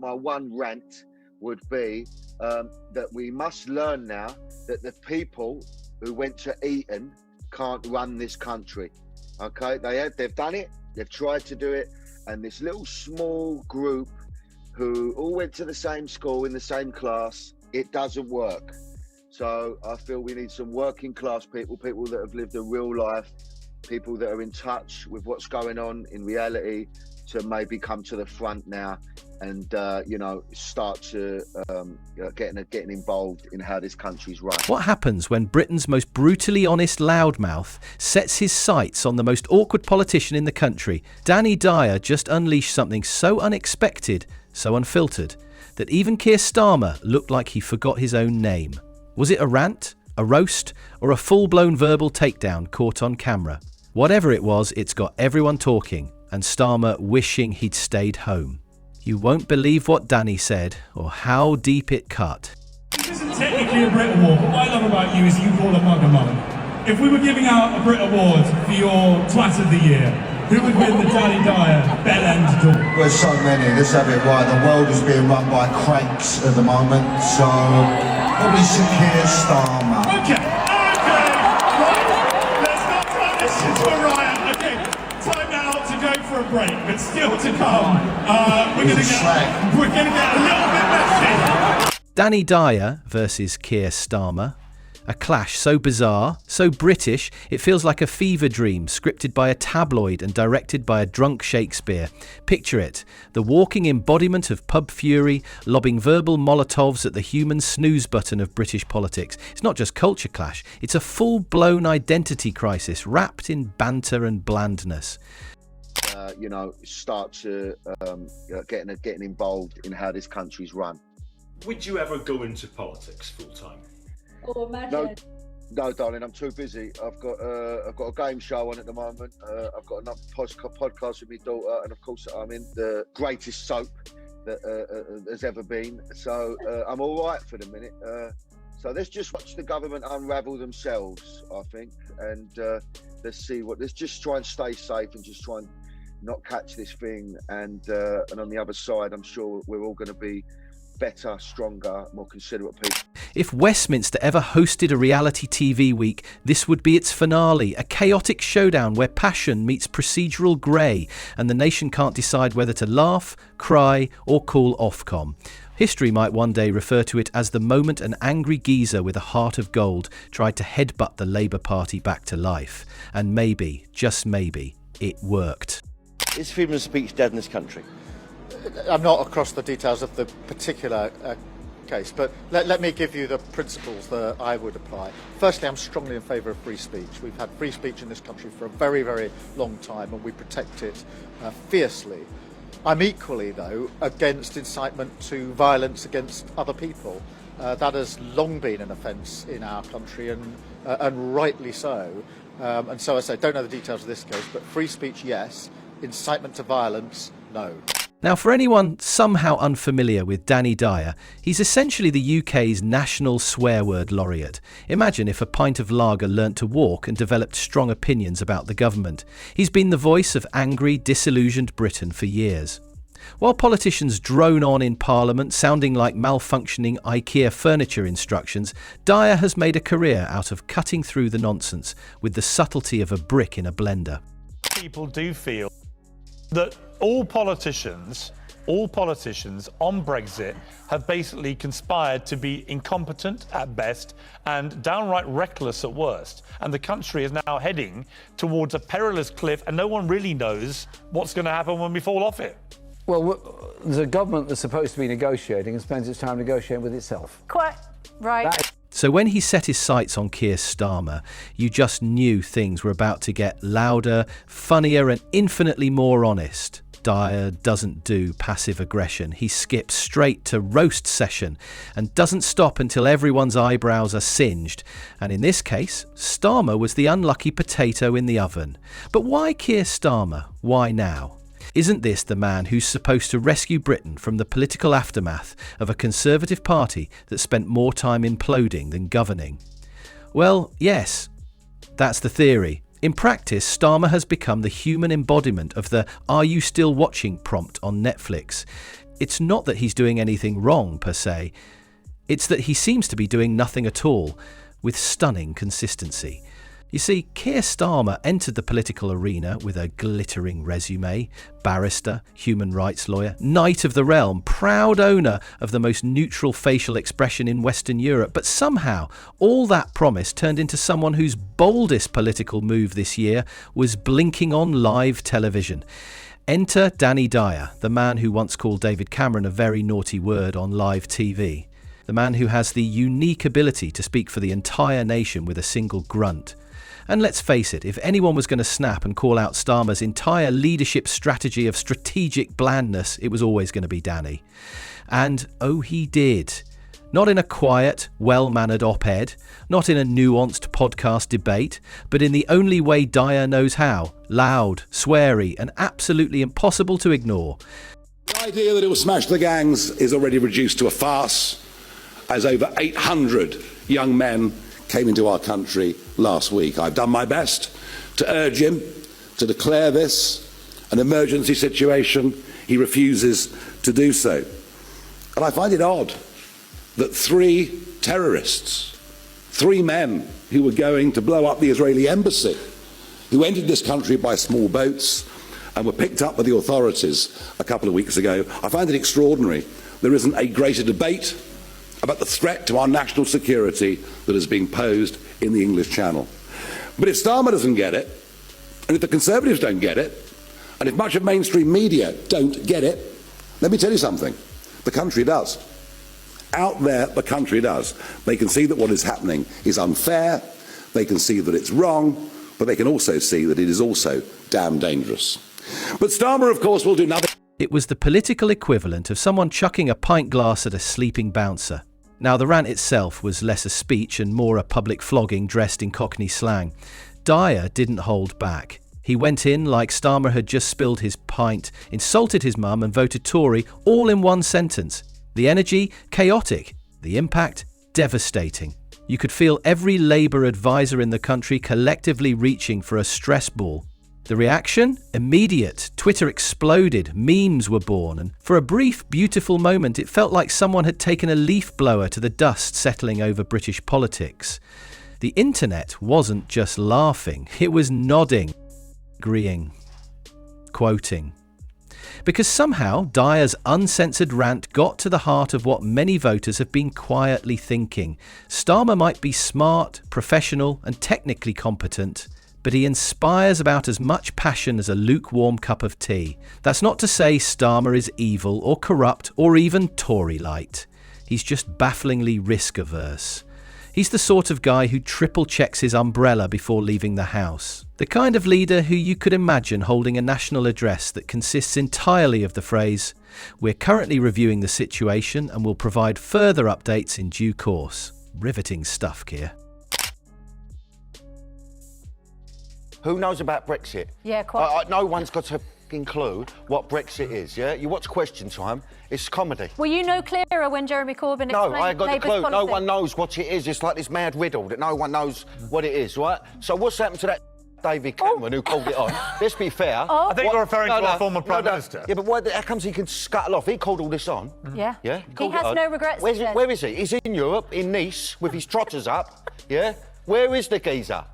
my one rant would be that we must learn now that the people who went to Eton can't run this country. Okay, they've done it, they've tried to do it, and this little small group who all went to the same school in the same class, it doesn't work. So I feel we need some working class people that have lived a real life, people that are in touch with what's going on in reality, to maybe come to the front now and start to getting involved in how this country's run. What happens when Britain's most brutally honest loudmouth sets his sights on the most awkward politician in the country? Danny Dyer just unleashed something so unexpected, so unfiltered, that even Keir Starmer looked like he forgot his own name. Was it a rant, a roast, or a full-blown verbal takedown caught on camera? Whatever it was, it's got everyone talking, and Starmer wishing he'd stayed home. You won't believe what Danny said, or how deep it cut. This isn't technically a Brit Award, but what I love about you is you call a mug a mug. If we were giving out a Brit Award for your twat of the year, who would win the Danny Dyer bell end talk? There's so many, let's have it right. The world is being run by cranks at the moment, so probably Keir Starmer. Okay, right, let's not turn this into a riot. Okay, time now to go for a break, but still to come, we're going to get a little bit messy. Danny Dyer versus Keir Starmer. A clash so bizarre, so British, it feels like a fever dream scripted by a tabloid and directed by a drunk Shakespeare. Picture it, the walking embodiment of pub fury, lobbing verbal Molotovs at the human snooze button of British politics. It's not just culture clash, it's a full-blown identity crisis wrapped in banter and blandness. Start to getting involved in how this country's run. Would you ever go into politics full-time? Or imagine. No, darling, I'm too busy. I've got a game show on at the moment. I've got another podcast with my daughter, and of course, I'm in the greatest soap that has ever been. So I'm all right for the minute. So let's just watch the government unravel themselves, I think, and let's just try and stay safe and just try and not catch this thing. And on the other side, I'm sure we're all going to be better, stronger, more considerate people. If Westminster ever hosted a reality TV week, this would be its finale, a chaotic showdown where passion meets procedural grey and the nation can't decide whether to laugh, cry or call Ofcom. History might one day refer to it as the moment an angry geezer with a heart of gold tried to headbutt the Labour Party back to life. And maybe, just maybe, it worked. Is freedom of speech dead in this country? I'm not across the details of the particular case, but let me give you the principles that I would apply. Firstly, I'm strongly in favour of free speech. We've had free speech in this country for a very, very long time, and we protect it fiercely. I'm equally, though, against incitement to violence against other people. That has long been an offence in our country, and rightly so. And so I say, don't know the details of this case, but free speech, yes. Incitement to violence, no. Now, for anyone somehow unfamiliar with Danny Dyer, he's essentially the UK's national swear word laureate. Imagine if a pint of lager learnt to walk and developed strong opinions about the government. He's been the voice of angry, disillusioned Britain for years. While politicians drone on in Parliament sounding like malfunctioning IKEA furniture instructions, Dyer has made a career out of cutting through the nonsense with the subtlety of a brick in a blender. People do feel that all politicians on Brexit have basically conspired to be incompetent at best and downright reckless at worst. And the country is now heading towards a perilous cliff, and no one really knows what's going to happen when we fall off it. Well, there's a government that's supposed to be negotiating and spends its time negotiating with itself. Quite right. So when he set his sights on Keir Starmer, you just knew things were about to get louder, funnier and infinitely more honest. Dyer doesn't do passive aggression. He skips straight to roast session and doesn't stop until everyone's eyebrows are singed. And in this case, Starmer was the unlucky potato in the oven. But why Keir Starmer? Why now? Isn't this the man who's supposed to rescue Britain from the political aftermath of a Conservative Party that spent more time imploding than governing? Well, yes, that's the theory. In practice, Starmer has become the human embodiment of the "Are you still watching?" prompt on Netflix. It's not that he's doing anything wrong, per se. It's that he seems to be doing nothing at all, with stunning consistency. You see, Keir Starmer entered the political arena with a glittering resume: barrister, human rights lawyer, knight of the realm, proud owner of the most neutral facial expression in Western Europe. But somehow, all that promise turned into someone whose boldest political move this year was blinking on live television. Enter Dyer, the man who once called David Cameron a very naughty word on live TV. The man who has the unique ability to speak for the entire nation with a single grunt. And let's face it, if anyone was going to snap and call out Starmer's entire leadership strategy of strategic blandness, it was always going to be Danny. And oh, he did. Not in a quiet, well-mannered op-ed, not in a nuanced podcast debate, but in the only way Dyer knows how: loud, sweary, and absolutely impossible to ignore. The idea that it will smash the gangs is already reduced to a farce, as over 800 young men came into our country last week. I've done my best to urge him to declare this an emergency situation. He refuses to do so. And I find it odd that 3 terrorists, 3 men who were going to blow up the Israeli embassy, who entered this country by small boats and were picked up by the authorities a couple of weeks ago, I find it extraordinary there isn't a greater debate about the threat to our national security that is being posed in the English Channel. But if Starmer doesn't get it, and if the Conservatives don't get it, and if much of mainstream media don't get it, let me tell you something, the country does. Out there, the country does. They can see that what is happening is unfair, they can see that it's wrong, but they can also see that it is also damn dangerous. But Starmer, of course, will do nothing. It was the political equivalent of someone chucking a pint glass at a sleeping bouncer. Now, the rant itself was less a speech and more a public flogging dressed in Cockney slang. Dyer didn't hold back. He went in like Starmer had just spilled his pint, insulted his mum and voted Tory, all in one sentence. The energy, chaotic. The impact, devastating. You could feel every Labour advisor in the country collectively reaching for a stress ball. The reaction? Immediate. Twitter exploded, memes were born, and for a brief, beautiful moment it felt like someone had taken a leaf blower to the dust settling over British politics. The internet wasn't just laughing, it was nodding, agreeing, quoting. Because somehow Dyer's uncensored rant got to the heart of what many voters have been quietly thinking. Starmer might be smart, professional, and technically competent, but he inspires about as much passion as a lukewarm cup of tea. That's not to say Starmer is evil or corrupt or even Tory-light. He's just bafflingly risk-averse. He's the sort of guy who triple-checks his umbrella before leaving the house. The kind of leader who you could imagine holding a national address that consists entirely of the phrase, "We're currently reviewing the situation and will provide further updates in due course." Riveting stuff, Keir. Who knows about Brexit? Yeah, quite. No one's got a fucking clue what Brexit is, yeah? You watch Question Time, it's comedy. Were you no clearer when Jeremy Corbyn explained No, I ain't got the Labour's clue. policy? No one knows what it is. It's like this mad riddle that no one knows what it is, right? So what's happened to that David Cameron who called it on? Let's be fair. I think you're referring to our former Prime Minister. Yeah, but how comes he can scuttle off? He called all this on. Yeah. Yeah? He has no regrets. Where is he? He's in Europe, in Nice, with his trotters up, yeah? Where is the geezer?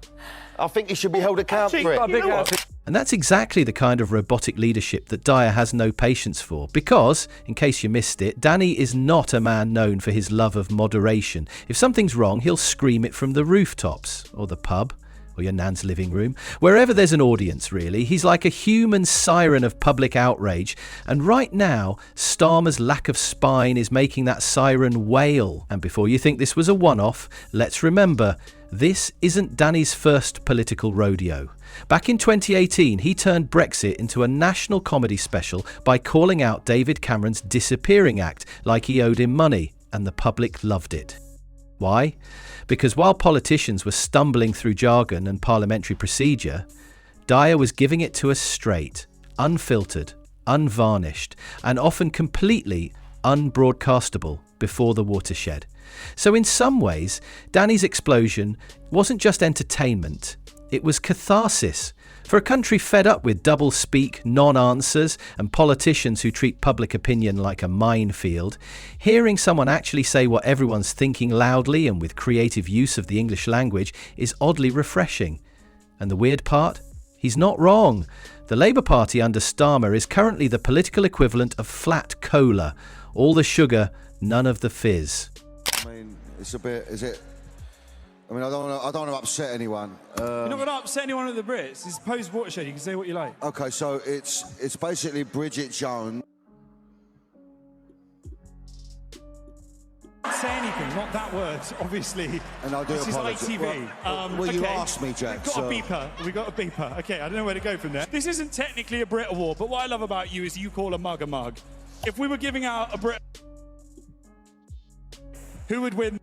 I think he should be held accountable for it. And that's exactly the kind of robotic leadership that Dyer has no patience for. Because, in case you missed it, Danny is not a man known for his love of moderation. If something's wrong, he'll scream it from the rooftops, or the pub, or your nan's living room. Wherever there's an audience, really. He's like a human siren of public outrage. And right now, Starmer's lack of spine is making that siren wail. And before you think this was a one-off, let's remember, this isn't Danny's first political rodeo. Back in 2018, he turned Brexit into a national comedy special by calling out David Cameron's disappearing act like he owed him money, and the public loved it. Why? Because while politicians were stumbling through jargon and parliamentary procedure, Dyer was giving it to us straight, unfiltered, unvarnished, and often completely unbroadcastable before the watershed. So in some ways, Danny's explosion wasn't just entertainment, it was catharsis For a country fed up with double-speak, non-answers, and politicians who treat public opinion like a minefield, hearing someone actually say what everyone's thinking loudly and with creative use of the English language is oddly refreshing. And the weird part? He's not wrong. The Labour Party under Starmer is currently the political equivalent of flat cola. All the sugar, none of the fizz. I mean, it's a bit, is it? I mean, I don't want to upset anyone. You're not going to upset anyone at the Brits. It's post-watershed. You can say what you like. Okay, so it's basically Bridget Jones. Say anything, not that word, obviously. And I do apologise. This is ITV. Well, you asked me, Jack. We got a beeper. Okay, I don't know where to go from there. This isn't technically a Brit award, but what I love about you is you call a mug a mug. If we were giving out a Brit, who would win?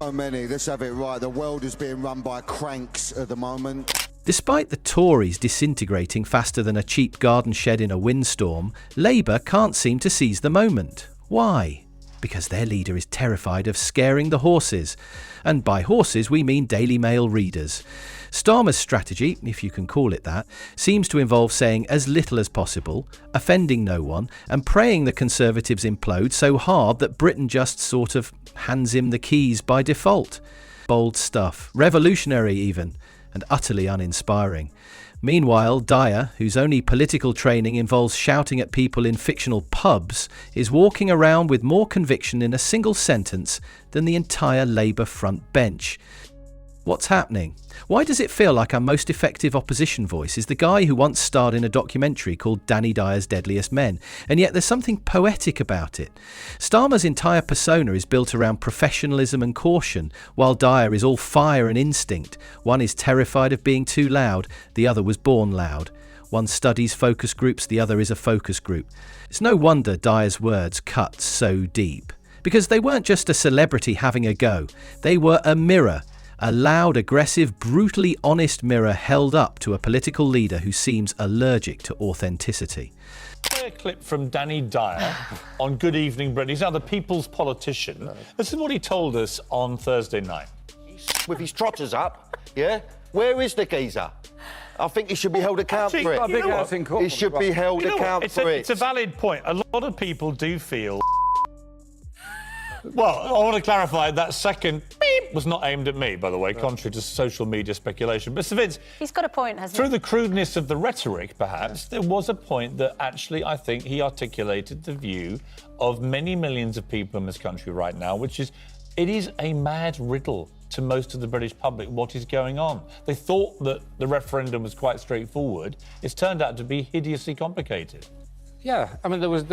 So many. Let's have it right. The world is being run by cranks at the moment. Despite the Tories disintegrating faster than a cheap garden shed in a windstorm, Labour can't seem to seize the moment. Why? Because their leader is terrified of scaring the horses. And by horses we mean Daily Mail readers. Starmer's strategy, if you can call it that, seems to involve saying as little as possible, offending no one, and praying the Conservatives implode so hard that Britain just sort of hands him the keys by default. Bold stuff, revolutionary even, and utterly uninspiring. Meanwhile, Dyer, whose only political training involves shouting at people in fictional pubs, is walking around with more conviction in a single sentence than the entire Labour front bench. What's happening? Why does it feel like our most effective opposition voice is the guy who once starred in a documentary called Danny Dyer's Deadliest Men, and yet there's something poetic about it? Starmer's entire persona is built around professionalism and caution, while Dyer is all fire and instinct. One is terrified of being too loud, the other was born loud. One studies focus groups, the other is a focus group. It's no wonder Dyer's words cut so deep. Because they weren't just a celebrity having a go, they were a mirror. A loud, aggressive, brutally honest mirror held up to a political leader who seems allergic to authenticity. A clip from Danny Dyer on Good Evening Britain. He's now the People's Politician. This is what he told us on Thursday night. With his trotters up, yeah? Where is the geezer? I think he should be held accountable for it. He should be held accountable for it. It's a valid point. A lot of people do feel... Well, I want to clarify that second beep was not aimed at me, by the way, contrary to social media speculation. But Sir Vince... He's got a point, hasn't he? Through the crudeness of the rhetoric, perhaps, there was a point that actually I think he articulated the view of many millions of people in this country right now, which is, it is a mad riddle to most of the British public what is going on. They thought that the referendum was quite straightforward. It's turned out to be hideously complicated. Yeah, I mean, there was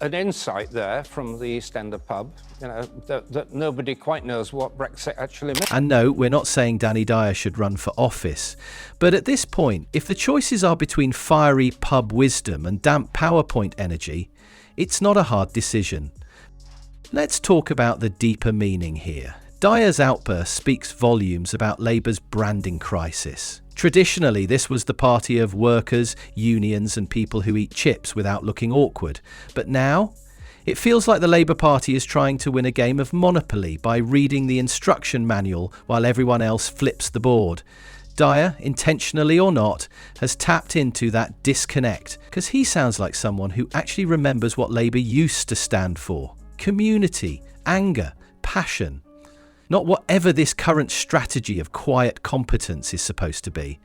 an insight there from the East End of pub, you know, that nobody quite knows what Brexit actually means. And no, we're not saying Danny Dyer should run for office. But at this point, if the choices are between fiery pub wisdom and damp PowerPoint energy, it's not a hard decision. Let's talk about the deeper meaning here. Dyer's outburst speaks volumes about Labour's branding crisis. Traditionally, this was the party of workers, unions and people who eat chips without looking awkward. But now, it feels like the Labour Party is trying to win a game of Monopoly by reading the instruction manual while everyone else flips the board. Dyer, intentionally or not, has tapped into that disconnect because he sounds like someone who actually remembers what Labour used to stand for. Community, anger, passion. Not whatever this current strategy of quiet competence is supposed to be.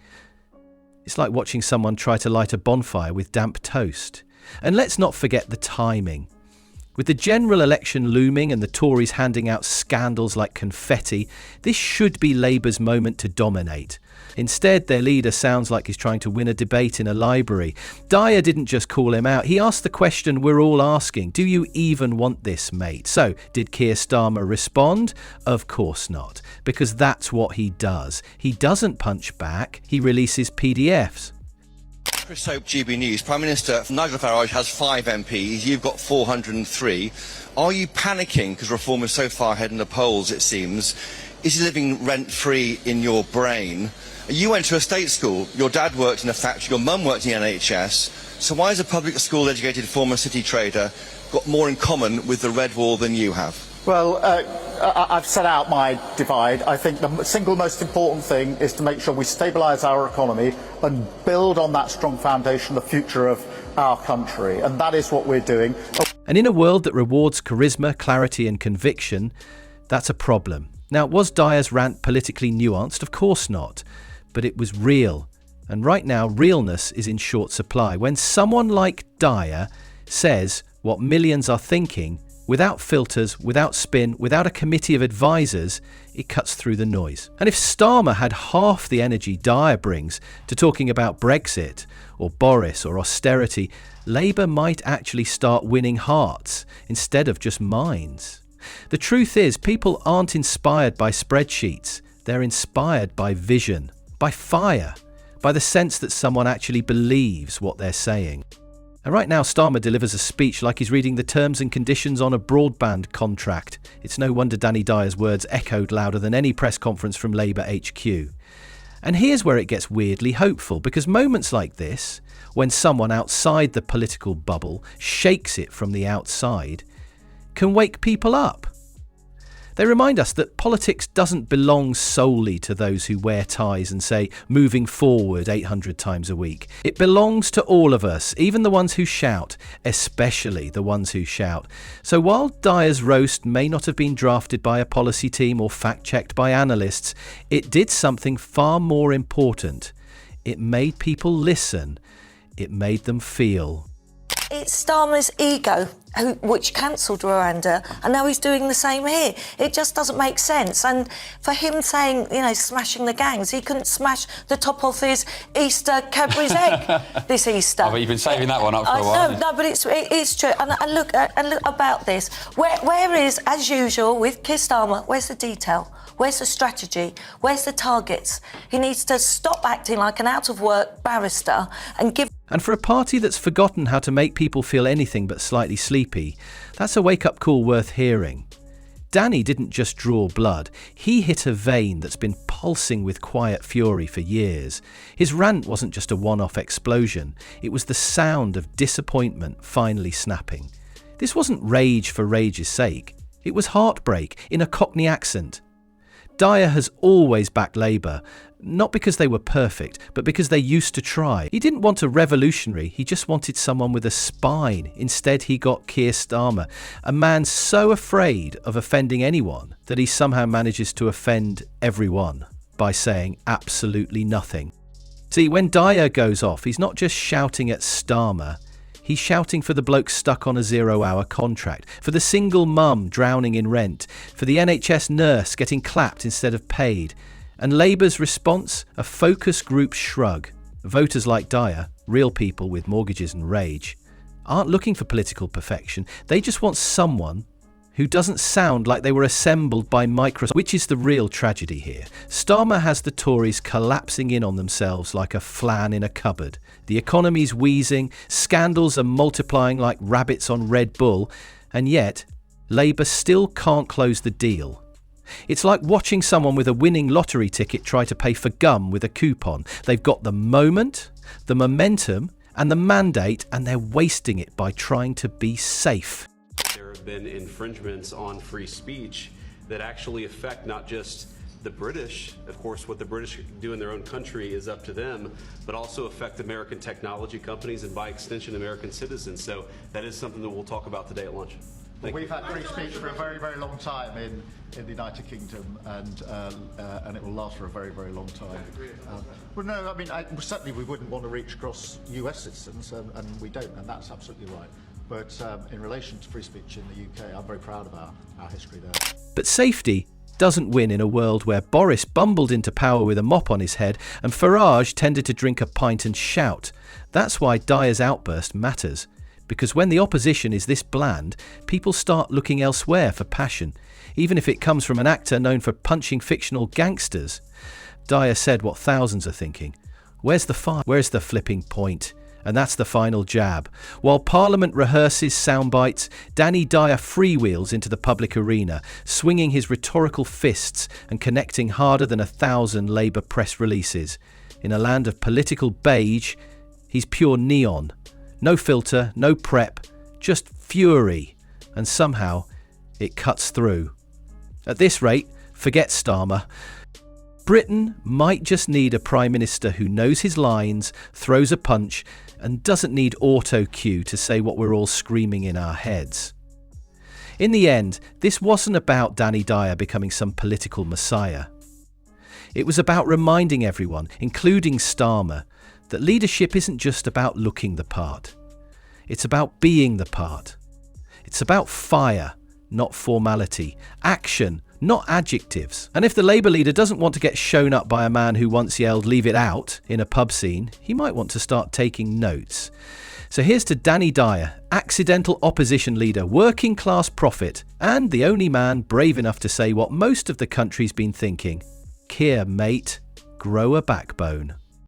It's like watching someone try to light a bonfire with damp toast. And let's not forget the timing. With the general election looming and the Tories handing out scandals like confetti, this should be Labour's moment to dominate. Instead, their leader sounds like he's trying to win a debate in a library. Dyer didn't just call him out, he asked the question we're all asking, do you even want this, mate? So, did Keir Starmer respond? Of course not, because that's what he does. He doesn't punch back, he releases PDFs. Chris Hope, GB News. Prime Minister Nigel Farage has 5 MPs, you've got 403. Are you panicking because Reform is so far ahead in the polls, it seems? Is he living rent-free in your brain? You went to a state school, your dad worked in a factory, your mum worked in the NHS, so why has a public school-educated former city trader got more in common with the Red Wall than you have? Well, I've set out my divide. I think the single most important thing is to make sure we stabilise our economy and build on that strong foundation the future of our country. And that is what we're doing. And in a world that rewards charisma, clarity and conviction, that's a problem. Now, was Dyer's rant politically nuanced? Of course not. But it was real. And right now, realness is in short supply. When someone like Dyer says what millions are thinking, without filters, without spin, without a committee of advisors, it cuts through the noise. And if Starmer had half the energy Dyer brings to talking about Brexit or Boris or austerity, Labour might actually start winning hearts instead of just minds. The truth is, people aren't inspired by spreadsheets. They're inspired by vision, by fire, by the sense that someone actually believes what they're saying. And right now, Starmer delivers a speech like he's reading the terms and conditions on a broadband contract. It's no wonder Danny Dyer's words echoed louder than any press conference from Labour HQ. And here's where it gets weirdly hopeful, because moments like this, when someone outside the political bubble shakes it from the outside, can wake people up. They remind us that politics doesn't belong solely to those who wear ties and say, moving forward 800 times a week. It belongs to all of us, even the ones who shout, especially the ones who shout. So while Dyer's roast may not have been drafted by a policy team or fact-checked by analysts, it did something far more important. It made people listen. It made them feel. It's Starmer's ego which cancelled Rwanda, and now he's doing the same here. It just doesn't make sense. And for him saying, smashing the gangs, he couldn't smash the top off his Easter Cadbury's egg this Easter. Oh, but you've been saving that one up for a while. No, but it's true. And look about this. Where is, as usual, with Keir Starmer, where's the detail? Where's the strategy? Where's the targets? He needs to stop acting like an out-of-work barrister and give... And for a party that's forgotten how to make people feel anything but slightly sleepy, that's a wake-up call worth hearing. Danny didn't just draw blood, he hit a vein that's been pulsing with quiet fury for years. His rant wasn't just a one-off explosion, it was the sound of disappointment finally snapping. This wasn't rage for rage's sake, it was heartbreak in a Cockney accent. Dyer has always backed Labour, not because they were perfect, but because they used to try. He didn't want a revolutionary, he just wanted someone with a spine. Instead, he got Keir Starmer, a man so afraid of offending anyone that he somehow manages to offend everyone by saying absolutely nothing. See, when Dyer goes off, he's not just shouting at Starmer, he's shouting for the bloke stuck on a 0-hour contract, for the single mum drowning in rent, for the NHS nurse getting clapped instead of paid. And Labour's response? A focus group shrug. Voters like Dyer, real people with mortgages and rage, aren't looking for political perfection. They just want someone who doesn't sound like they were assembled by Microsoft, which is the real tragedy here. Starmer has the Tories collapsing in on themselves like a flan in a cupboard. The economy's wheezing, scandals are multiplying like rabbits on Red Bull, and yet Labour still can't close the deal. It's like watching someone with a winning lottery ticket try to pay for gum with a coupon. They've got the moment, the momentum, and the mandate, and they're wasting it by trying to be safe. There have been infringements on free speech that actually affect not just the British, of course, what the British do in their own country is up to them, but also affect American technology companies and by extension American citizens. So that is something that we'll talk about today at lunch. We've had free speech for a very, very long time in the United Kingdom, and it will last for a very, very long time. Well, no, I mean, certainly we wouldn't want to reach across US citizens, and we don't, and that's absolutely right. But in relation to free speech in the UK, I'm very proud of our history there. But safety doesn't win in a world where Boris bumbled into power with a mop on his head and Farage tended to drink a pint and shout. That's why Dyer's outburst matters. Because when the opposition is this bland, people start looking elsewhere for passion, even if it comes from an actor known for punching fictional gangsters. Dyer said what thousands are thinking. Where's the fire? Where's the flipping point? And that's the final jab. While Parliament rehearses sound bites, Danny Dyer freewheels into the public arena, swinging his rhetorical fists and connecting harder than 1,000 Labour press releases. In a land of political beige, he's pure neon. No filter, no prep, just fury. And somehow, It cuts through. At this rate, forget Starmer. Britain might just need a Prime Minister who knows his lines, throws a punch, and doesn't need auto-cue to say what we're all screaming in our heads. In the end, this wasn't about Danny Dyer becoming some political messiah. It was about reminding everyone, including Starmer, that leadership isn't just about looking the part. It's about being the part. It's about fire, not formality, action, not adjectives. And if the Labour leader doesn't want to get shown up by a man who once yelled "leave it out" in a pub scene, he might want to start taking notes. So here's to Danny Dyer, accidental opposition leader, working class prophet, and the only man brave enough to say what most of the country's been thinking. Keir, mate, grow a backbone.